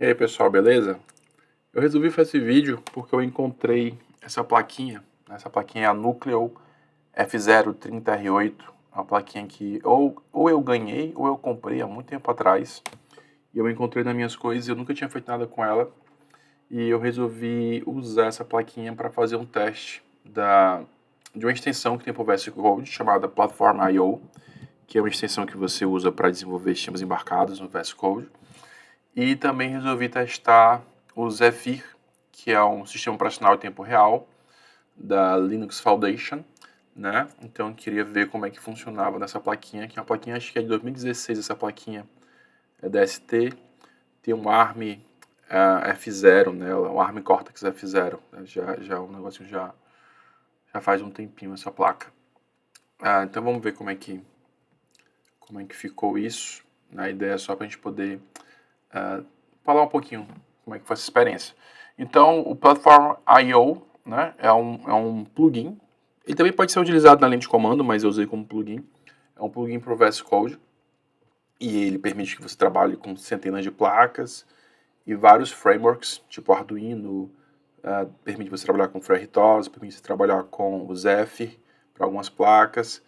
E aí pessoal, beleza? Eu resolvi fazer esse vídeo porque eu encontrei essa plaquinha. Essa plaquinha é a Nucleo F030R8, uma plaquinha que ou eu ganhei ou eu comprei há muito tempo atrás. E eu encontrei nas minhas coisas e eu nunca tinha feito nada com ela. E eu resolvi usar essa plaquinha para fazer um teste de uma extensão que tem para o VS Code chamada Platform.io, que é uma extensão que você usa para desenvolver sistemas embarcados no VS Code. E também resolvi testar o Zephyr, que é um sistema operacional em tempo real da Linux Foundation, né? Então eu queria ver como é que funcionava nessa plaquinha, que é uma plaquinha, acho que é de 2016, essa plaquinha é da ST, tem um ARM F0 nela, um ARM Cortex F0, né? Já um negocinho já faz um tempinho essa placa. Então vamos ver como é que ficou isso. A ideia é só para a gente poder falar um pouquinho como é que foi essa experiência. Então, o Platform.io, né, é um plugin. Ele também pode ser utilizado na linha de comando, mas eu usei como plugin. É um plugin para o VS Code. E ele permite que você trabalhe com centenas de placas e vários frameworks, tipo Arduino, permite você trabalhar com FreeRTOS, permite você trabalhar com o Zephyr para algumas placas.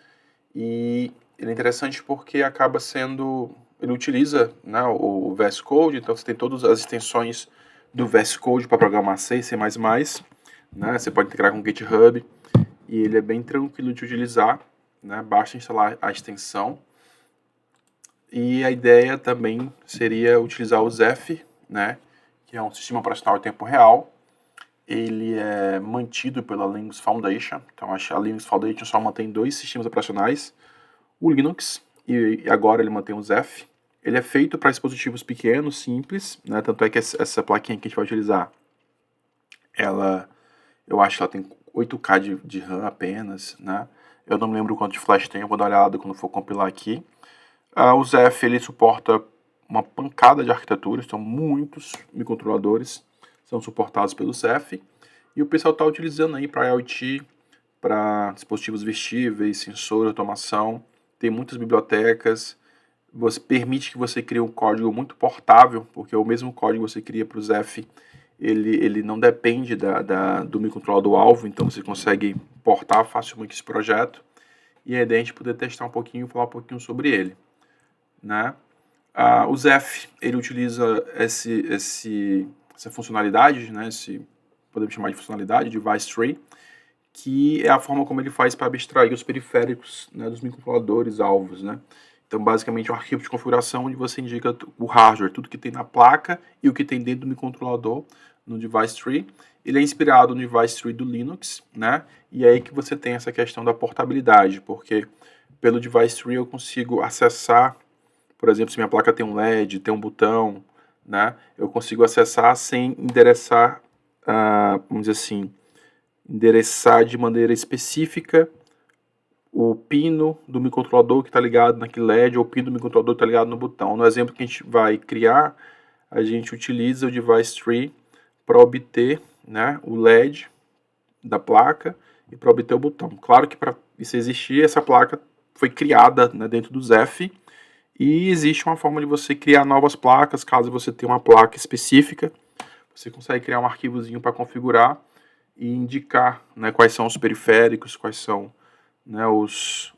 E ele é interessante porque acaba sendo... Ele utiliza, né, o VS Code, então você tem todas as extensões do VS Code para programar C, C++, né, você pode integrar com o GitHub, e ele é bem tranquilo de utilizar, né, basta instalar a extensão. E a ideia também seria utilizar o Zephyr, né, que é um sistema operacional em tempo real. Ele é mantido pela Linux Foundation, então a Linux Foundation só mantém 2 sistemas operacionais, o Linux, e agora ele mantém o Zephyr. Ele é feito para dispositivos pequenos, simples, né? Tanto é que essa plaquinha que a gente vai utilizar, eu acho que ela tem 8K de RAM apenas, né? Eu não me lembro quanto de flash tem, eu vou dar uma olhada quando for compilar aqui. O Zephyr, ele suporta uma pancada de arquiteturas, são muitos microcontroladores, são suportados pelo Zephyr, e o pessoal está utilizando aí para IoT, para dispositivos vestíveis, sensor, automação, tem muitas bibliotecas, você permite que você crie um código muito portável, porque o mesmo código que você cria para o Zephyr, ele não depende do microcontrolador alvo, então você consegue portar facilmente esse projeto, e a ideia é a gente poder testar um pouquinho, falar um pouquinho sobre ele, né? O Zephyr, ele utiliza essa funcionalidade, né? Podemos chamar de funcionalidade, device tree, que é a forma como ele faz para abstrair os periféricos, né, dos microcontroladores alvos, né? Então, basicamente, é um arquivo de configuração onde você indica o hardware, tudo que tem na placa e o que tem dentro do microcontrolador no device tree. Ele é inspirado no device tree do Linux, né? E é aí que você tem essa questão da portabilidade, porque pelo device tree eu consigo acessar, por exemplo, se minha placa tem um LED, tem um botão, né? Eu consigo acessar sem endereçar, vamos dizer assim, endereçar de maneira específica o pino do microcontrolador que está ligado naquele LED ou o pino do microcontrolador que está ligado no botão. No exemplo que a gente vai criar, a gente utiliza o device tree para obter, né, o LED da placa e para obter o botão. Claro que para isso existir, essa placa foi criada, né, dentro do Zephyr, e existe uma forma de você criar novas placas, caso você tenha uma placa específica, você consegue criar um arquivozinho para configurar e indicar, né, quais são os periféricos, quais são, né, os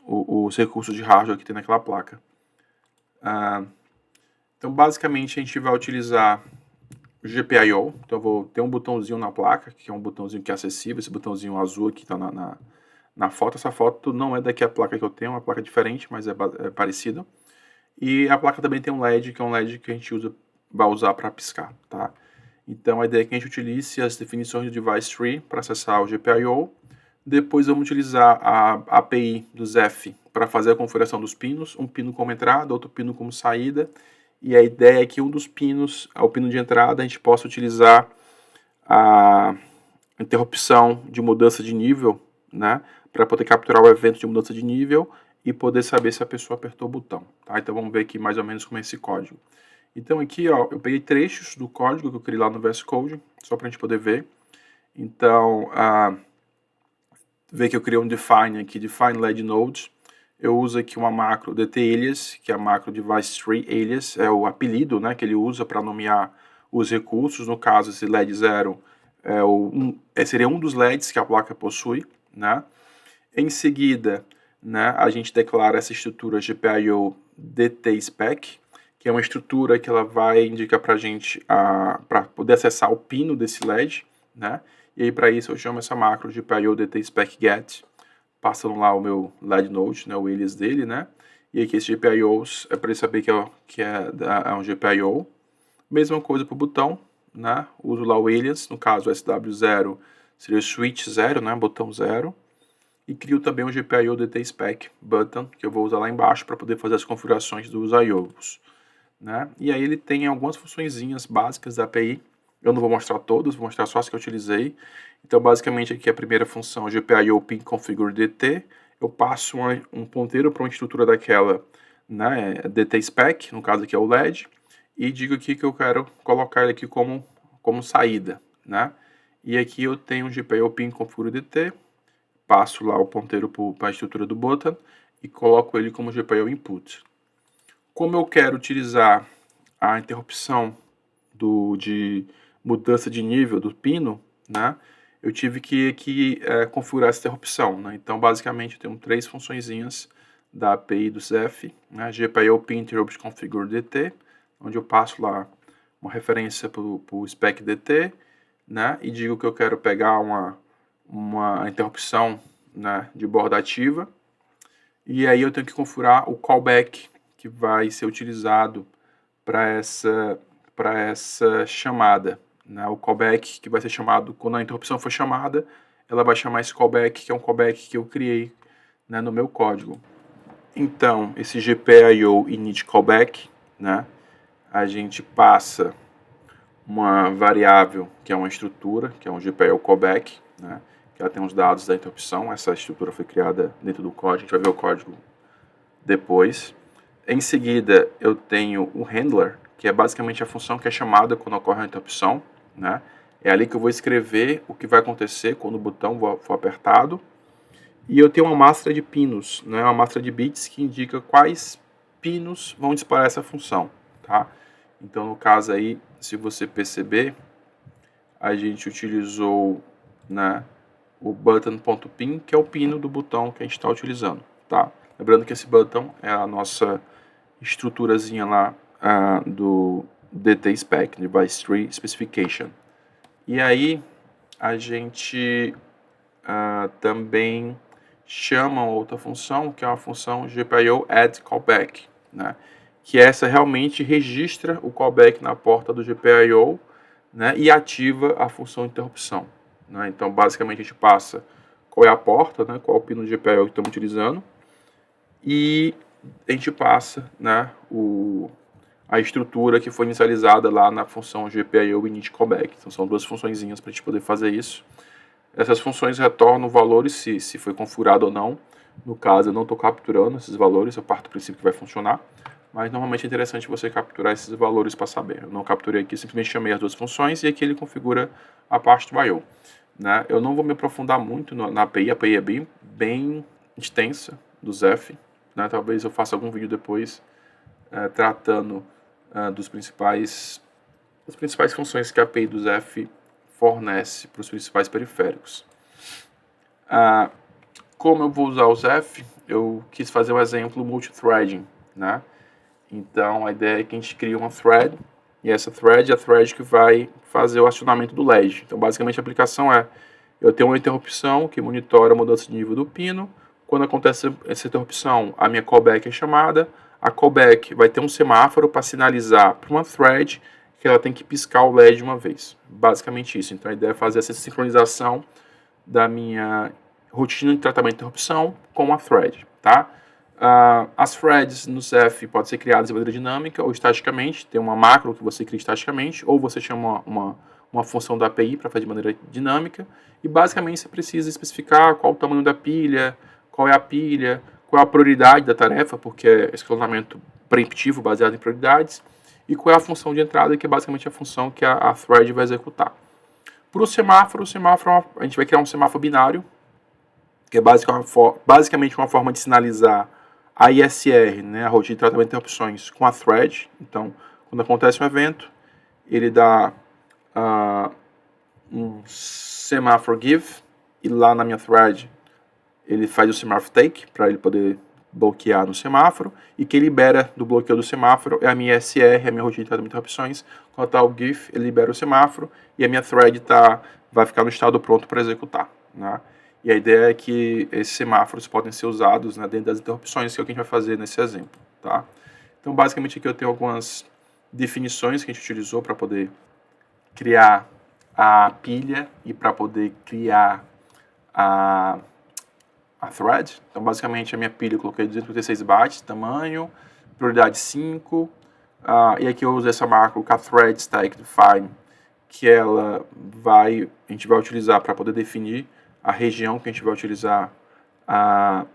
recursos de hardware que tem naquela placa. Então, basicamente, a gente vai utilizar o GPIO. Então, eu vou ter um botãozinho na placa, que é um botãozinho que é acessível, esse botãozinho azul aqui está na foto. Essa foto não é daqui a placa que eu tenho, é uma placa diferente, mas é parecida. E a placa também tem um LED, que é um LED que a gente vai usar para piscar, tá? Então, a ideia é que a gente utilize as definições do device tree para acessar o GPIO. Depois vamos utilizar a API do Zephyr para fazer a configuração dos pinos, um pino como entrada, outro pino como saída. E a ideia é que um dos pinos, o pino de entrada, a gente possa utilizar a interrupção de mudança de nível, né, para poder capturar o evento de mudança de nível e poder saber se a pessoa apertou o botão. Tá? Então vamos ver aqui mais ou menos como é esse código. Então aqui, ó, eu peguei trechos do código que eu criei lá no VS Code, só para a gente poder ver. Então, ver que eu criei um define aqui, define LED node. Eu uso aqui uma macro DT alias, que é a macro device tree alias, é o apelido, né, que ele usa para nomear os recursos. No caso, esse LED 0 seria um dos LEDs que a placa possui, né? Em seguida, né, a gente declara essa estrutura GPIO DT Spec, que é uma estrutura que ela vai indicar para a gente para poder acessar o pino desse LED, né? E aí para isso eu chamo essa macro GPIO DT Spec Get, passando lá o meu LED node, né, o alias dele, né? E aqui esse GPIOs é para ele saber que é um GPIO. Mesma coisa para o botão, né? Uso lá o alias, no caso o SW0 seria o switch 0, né? Botão 0. E crio também um GPIO DT Spec button, que eu vou usar lá embaixo para poder fazer as configurações dos IOs, né? E aí ele tem algumas funçõezinhas básicas da API. Eu não vou mostrar todas, vou mostrar só as que eu utilizei. Então, basicamente, aqui a primeira função, GPIO pin configure DT. Eu passo um ponteiro para uma estrutura daquela, né, DT Spec, no caso aqui é o LED, e digo aqui que eu quero colocar ele aqui como saída, né? E aqui eu tenho um GPIO pin configure DT, passo lá o ponteiro para a estrutura do button e coloco ele como GPIO input. Como eu quero utilizar a interrupção de mudança de nível do pino, né, eu tive que configurar essa interrupção, né? Então, basicamente, eu tenho 3 funçõezinhas da API do Zeph, né, GPIO pin interrupt configure DT, onde eu passo lá uma referência para o spec DT, né, e digo que eu quero pegar uma interrupção, né, de borda ativa, e aí eu tenho que configurar o callback que vai ser utilizado para essa chamada, né, o callback que vai ser chamado quando a interrupção for chamada, ela vai chamar esse callback, que é um callback que eu criei, né, no meu código. Então, esse GPIO init callback, né, a gente passa uma variável que é uma estrutura, que é um GPIO callback, né, que ela tem os dados da interrupção. Essa estrutura foi criada dentro do código, a gente vai ver o código depois. Em seguida, eu tenho o handler, que é basicamente a função que é chamada quando ocorre a interrupção, né? É ali que eu vou escrever o que vai acontecer quando o botão for apertado. E eu tenho uma máscara de pinos, né? Uma máscara de bits que indica quais pinos vão disparar essa função, tá? Então, no caso aí, se você perceber, a gente utilizou, né, o button.pin, que é o pino do botão que a gente está utilizando, tá? Lembrando que esse button é a nossa estruturazinha lá do DT Spec, Device Tree Specification. E aí a gente também chama outra função, que é uma função GPIO add callback, né? Que essa realmente registra o callback na porta do GPIO, né, e ativa a função interrupção, né? Então, basicamente, a gente passa qual é a porta, né, qual é o pino do GPIO que estamos utilizando, e a gente passa, né, a estrutura que foi inicializada lá na função GPIO init callback. Então, são 2 funçõezinhas para a gente poder fazer isso. Essas funções retornam valores se foi configurado ou não. No caso, eu não estou capturando esses valores, eu parto do princípio que vai funcionar. Mas normalmente é interessante você capturar esses valores para saber. Eu não capturei aqui, simplesmente chamei as 2 funções e aqui ele configura a parte do I/O, né? Eu não vou me aprofundar muito na API, a API é bem extensa do Zeph, né? Talvez eu faça algum vídeo depois tratando das principais funções que a API do Zeph fornece para os principais periféricos. Como eu vou usar o Zeph, eu quis fazer um exemplo multithreading, né? Então, a ideia é que a gente cria uma thread, e essa thread é a thread que vai fazer o acionamento do LED. Então, basicamente, a aplicação eu tenho uma interrupção que monitora a mudança de nível do pino. Quando acontece essa interrupção, a minha callback é chamada. A callback vai ter um semáforo para sinalizar para uma thread que ela tem que piscar o LED uma vez. Basicamente isso. Então, a ideia é fazer essa sincronização da minha rotina de tratamento de interrupção com a thread, tá? As threads no Zeph podem ser criadas de maneira dinâmica ou estaticamente. Tem uma macro que você cria estaticamente, ou você chama uma função da API para fazer de maneira dinâmica. E basicamente você precisa especificar qual o tamanho da pilha, qual é a pilha, qual é a prioridade da tarefa, porque é escalonamento preemptivo baseado em prioridades, e qual é a função de entrada, que é basicamente a função que a thread vai executar. Para o semáforo, a gente vai criar um semáforo binário, que é basicamente uma forma de sinalizar a ISR, né, a rotina de tratamento de interrupções, com a thread. Então, quando acontece um evento, ele dá um semáforo give, e lá na minha thread ele faz o semáforo take, para ele poder bloquear no semáforo, e quem libera do bloqueio do semáforo é a minha SR, a minha rotina de tratamento de interrupções. Quando está o GIF, ele libera o semáforo, e a minha thread vai ficar no estado pronto para executar, né? E a ideia é que esses semáforos podem ser usados, né, dentro das interrupções, que é o que a gente vai fazer nesse exemplo, tá? Então, basicamente, aqui eu tenho algumas definições que a gente utilizou para poder criar a pilha e para poder criar a thread. Então, basicamente, a minha pilha eu coloquei 256 bytes, tamanho, prioridade 5, e aqui eu usei essa macro com a thread stack define, que a gente vai utilizar para poder definir a região que a gente vai utilizar a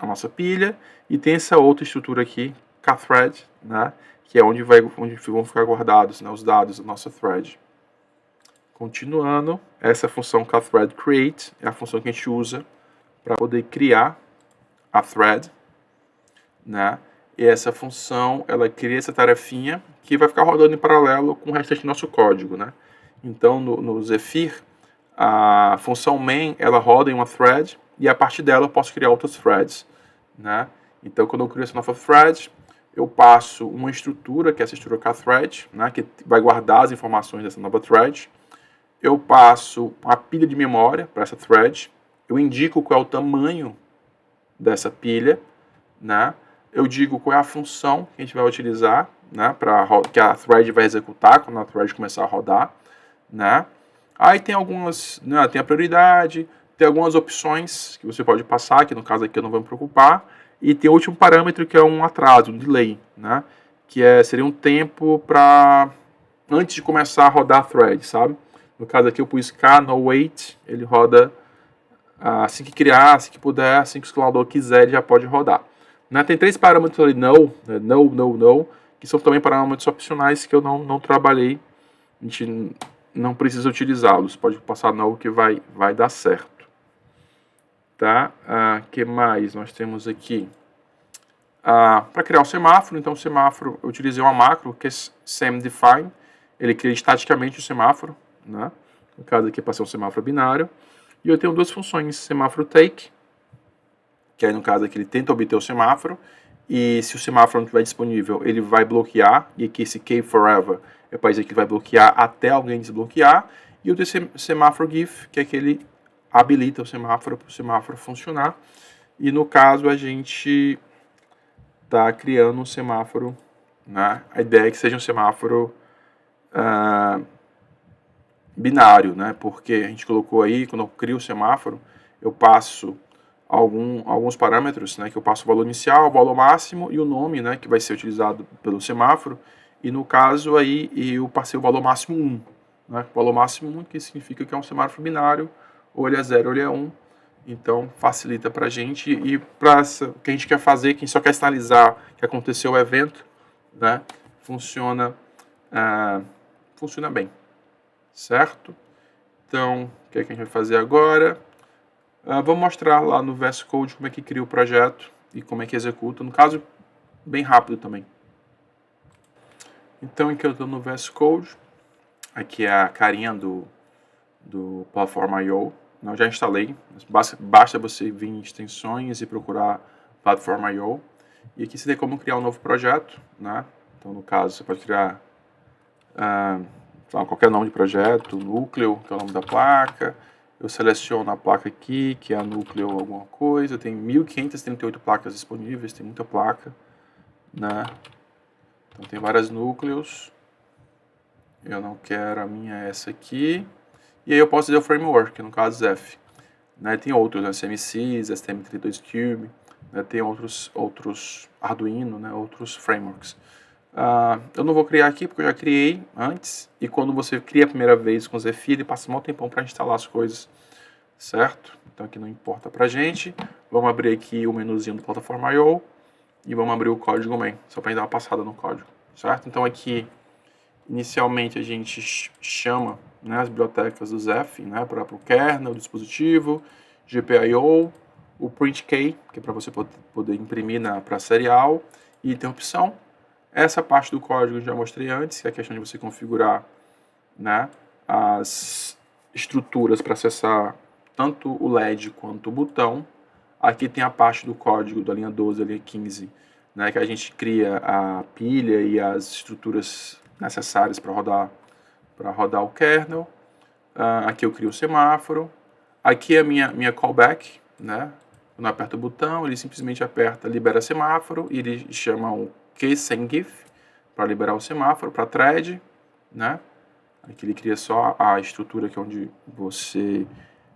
nossa pilha, e tem essa outra estrutura aqui, thread, né, que é onde vão ficar guardados, né, os dados da nossa thread. Continuando, essa função thread create é a função que a gente usa para poder criar a thread, né? E essa função, ela cria essa tarefinha que vai ficar rodando em paralelo com o restante do nosso código, né? Então, no Zephyr, a função main, ela roda em uma thread, e a partir dela eu posso criar outras threads, né? Então, quando eu crio essa nova thread, eu passo uma estrutura, que é essa estrutura thread, né? Que vai guardar as informações dessa nova thread. Eu passo uma pilha de memória para essa thread, eu indico qual é o tamanho dessa pilha, né? Eu digo qual é a função que a gente vai utilizar, né? Que a thread vai executar quando a thread começar a rodar, né? Aí tem algumas, né? Tem a prioridade, tem algumas opções que você pode passar, que no caso aqui eu não vou me preocupar, e tem o último parâmetro que é um atraso, um delay, né? Seria um tempo para antes de começar a rodar a thread, sabe? No caso aqui eu pus k no wait, ele roda assim que criar, assim que puder, assim que o escalador quiser, ele já pode rodar. Né? Tem 3 parâmetros ali, no, que são também parâmetros opcionais que eu não trabalhei. A gente não precisa utilizá-los. Pode passar no que vai dar certo. Tá? Que mais nós temos aqui? Para criar um semáforo, então o semáforo, eu utilizei uma macro que é semDefine. Ele cria estaticamente o semáforo, né? No caso aqui, para ser um semáforo binário. E eu tenho 2 funções, semáforo take, que aí no caso aqui ele tenta obter o semáforo, e se o semáforo não estiver disponível, ele vai bloquear, e aqui esse key forever é para dizer que ele vai bloquear até alguém desbloquear, e o semáforo give, que é que ele habilita o semáforo para o semáforo funcionar, e no caso a gente está criando um semáforo, né? A ideia é que seja um semáforo binário, né? Porque a gente colocou aí, quando eu crio o semáforo, eu passo alguns parâmetros, né? Que eu passo o valor inicial, o valor máximo e o nome, né? Que vai ser utilizado pelo semáforo. E no caso aí, eu passei o valor máximo 1. Né? O valor máximo 1, que significa que é um semáforo binário, ou ele é 0 ou ele é 1. Então, facilita para a gente. E para o que a gente quer fazer, quem só quer sinalizar que aconteceu o evento, né? Funciona bem. Certo? Então, o que é que a gente vai fazer agora? Vamos mostrar lá no VS Code como é que cria o projeto e como é que executa. No caso, bem rápido também. Então, aqui eu estou no VS Code. Aqui é a carinha do Platform.io. Eu já instalei. Basta você vir em extensões e procurar Platform.io. E aqui você tem como criar um novo projeto, né? Então, no caso, você pode criar qualquer nome de projeto, núcleo, que é o nome da placa. Eu seleciono a placa aqui, que é a núcleo alguma coisa. Tem 1.538 placas disponíveis, tem muita placa, né? Então tem vários núcleos. Eu não quero, a minha é essa aqui. E aí eu posso dizer o framework, no caso Zeph. Né? Tem outros, né? CMSIS, STM32Cube, né? Tem outros Arduino, né? Outros frameworks. Eu não vou criar aqui porque eu já criei antes, e quando você cria a primeira vez com o Zephyr, ele passa um tempão para instalar as coisas, certo? Então aqui não importa pra gente. Vamos abrir aqui o menuzinho do Platform.io e vamos abrir o código main, só para dar uma passada no código, certo? Então aqui, inicialmente a gente chama, né, as bibliotecas do Zephyr, né, para o kernel, o dispositivo, GPIO, o print key, que é para você poder imprimir para serial, e interrupção. Essa parte do código eu já mostrei antes, que é a questão de você configurar, né, as estruturas para acessar tanto o LED quanto o botão. Aqui tem a parte do código da linha 12 e linha 15, né, que a gente cria a pilha e as estruturas necessárias para rodar o kernel. Aqui eu crio o semáforo. Aqui é a minha callback, né? Quando eu aperto o botão, ele simplesmente aperta, libera semáforo, e ele chama um kSendGif para liberar o semáforo para thread, né? Aqui ele cria só a estrutura que é onde você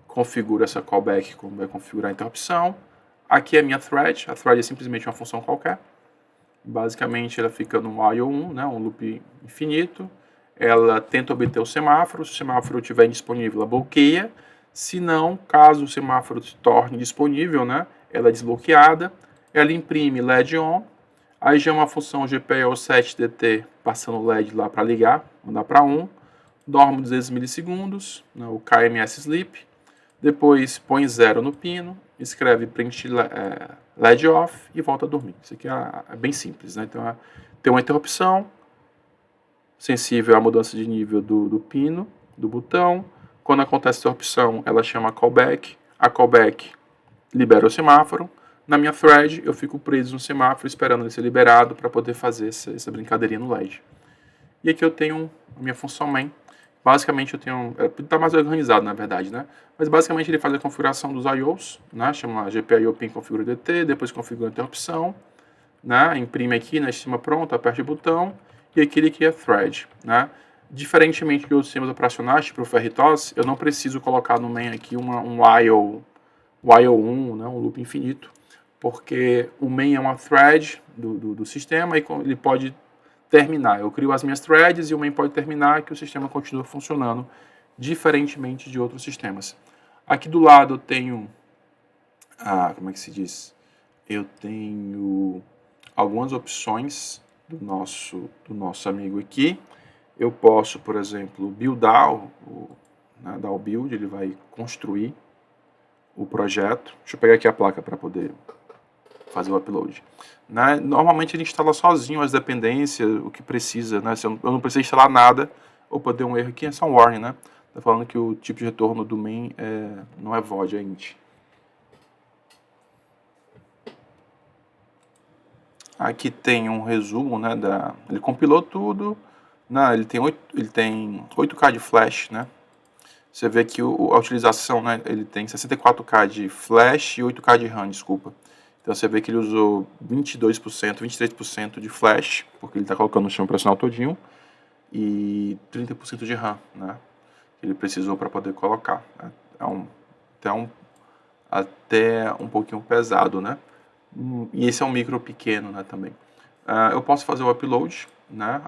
configura essa callback, como vai configurar a interrupção. Aqui é a minha thread. A thread é simplesmente uma função qualquer. Basicamente ela fica no while 1, né? Um loop infinito. Ela tenta obter o semáforo. Se o semáforo estiver indisponível, ela bloqueia. Se não, caso o semáforo se torne disponível, né? Ela é desbloqueada. Ela imprime LED on. Aí já é uma função GPIO7DT passando o LED lá para ligar, mandar para 1. Dorme 200 milissegundos, né, o KMS Sleep. Depois põe 0 no pino, escreve print LED off e volta a dormir. Isso aqui é bem simples, né? Então tem uma interrupção sensível à mudança de nível do pino, do botão. Quando acontece a interrupção, ela chama callback. A callback libera o semáforo. Na minha thread, eu fico preso no semáforo esperando ele ser liberado para poder fazer essa brincadeirinha no LED. E aqui eu tenho a minha função main. Basicamente eu tenho, está mais organizado na verdade, né? Mas basicamente ele faz a configuração dos IOs, né? Chama GPIO pin configura DT, depois configura a interrupção, né? Imprime aqui na estima pronta, aperte o botão, e aqui ele cria thread, né? Diferentemente de outros sistemas operacionais, tipo o FRTOS, eu não preciso colocar no main aqui um while 1, né? Um loop infinito, porque o main é uma thread do sistema e ele pode terminar. Eu crio as minhas threads e o main pode terminar que o sistema continua funcionando, diferentemente de outros sistemas. Aqui do lado eu tenho, como é que se diz? Eu tenho algumas opções do nosso amigo aqui. Eu posso, por exemplo, buildar, dar o build, ele vai construir o projeto. Deixa eu pegar aqui a placa para poder fazer o upload. Né? Normalmente ele instala sozinho as dependências, o que precisa, né? Eu não preciso instalar nada, ou deu um erro aqui, é só um warning, né? Tá falando que o tipo de retorno do main não é void, é int. Aqui tem um resumo, né? Ele compilou tudo, né? Ele tem 8K de flash, né? Você vê que a utilização, né? Ele tem 64K de flash e 8K de RAM, desculpa. Então você vê que ele usou 22%, 23% de flash, porque ele está colocando no sistema operacional todinho, e 30% de RAM, né? Que ele precisou para poder colocar. Né? Até um pouquinho pesado, né? E esse é um micro pequeno, né, também. Eu posso fazer o upload, né?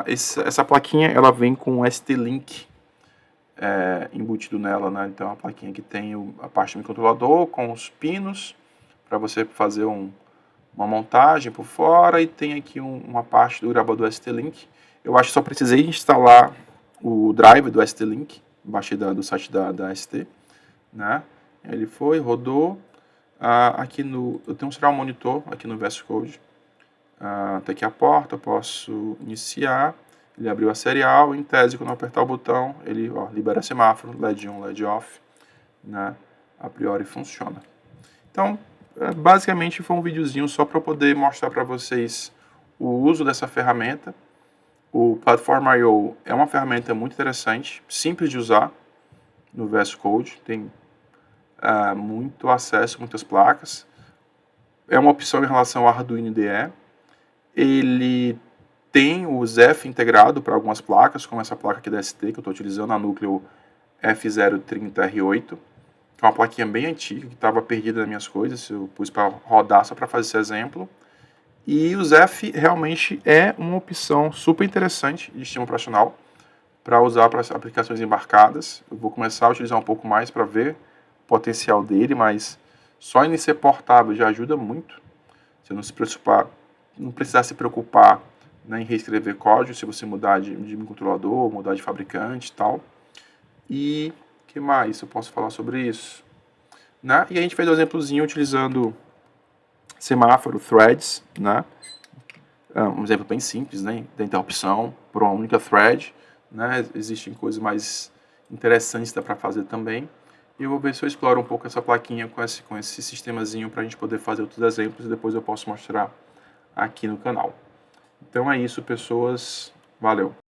Essa plaquinha, ela vem com um ST-Link embutido nela, né? Então a plaquinha que tem a parte do microcontrolador com os pinos, para você fazer uma montagem por fora, e tem aqui uma parte do gravador ST-Link. Eu acho que só precisei instalar o drive do ST-Link, baixei do site da ST, né? Ele rodou. Eu tenho um serial monitor aqui no VS Code. Tá aqui a porta, eu posso iniciar. Ele abriu a serial, em tese, quando eu apertar o botão, ele libera semáforo, LED on, LED off, né? A priori funciona. Então, basicamente foi um videozinho só para poder mostrar para vocês o uso dessa ferramenta. O Platform.io é uma ferramenta muito interessante, simples de usar no VS Code, tem muito acesso, muitas placas. É uma opção em relação ao Arduino IDE. Ele tem o ZEF integrado para algumas placas, como essa placa aqui da ST, que eu estou utilizando, a núcleo F030R8, que é uma plaquinha bem antiga, que estava perdida nas minhas coisas, eu pus para rodar só para fazer esse exemplo. E o ZEF realmente é uma opção super interessante de sistema operacional para usar para aplicações embarcadas. Eu vou começar a utilizar um pouco mais para ver o potencial dele, mas só ele ser portável já ajuda muito. Você não precisar se preocupar, né, em reescrever código, se você mudar de microcontrolador, mudar de fabricante e tal. E o que mais eu posso falar sobre isso? Né? E a gente fez um exemplozinho utilizando semáforo, threads, né? um exemplo bem simples, né, da interrupção por uma única thread, né, existem coisas mais interessantes que dá para fazer também, e eu vou ver se eu exploro um pouco essa plaquinha com esse sistemazinho para a gente poder fazer outros exemplos e depois eu posso mostrar aqui no canal. Então é isso, pessoas, valeu!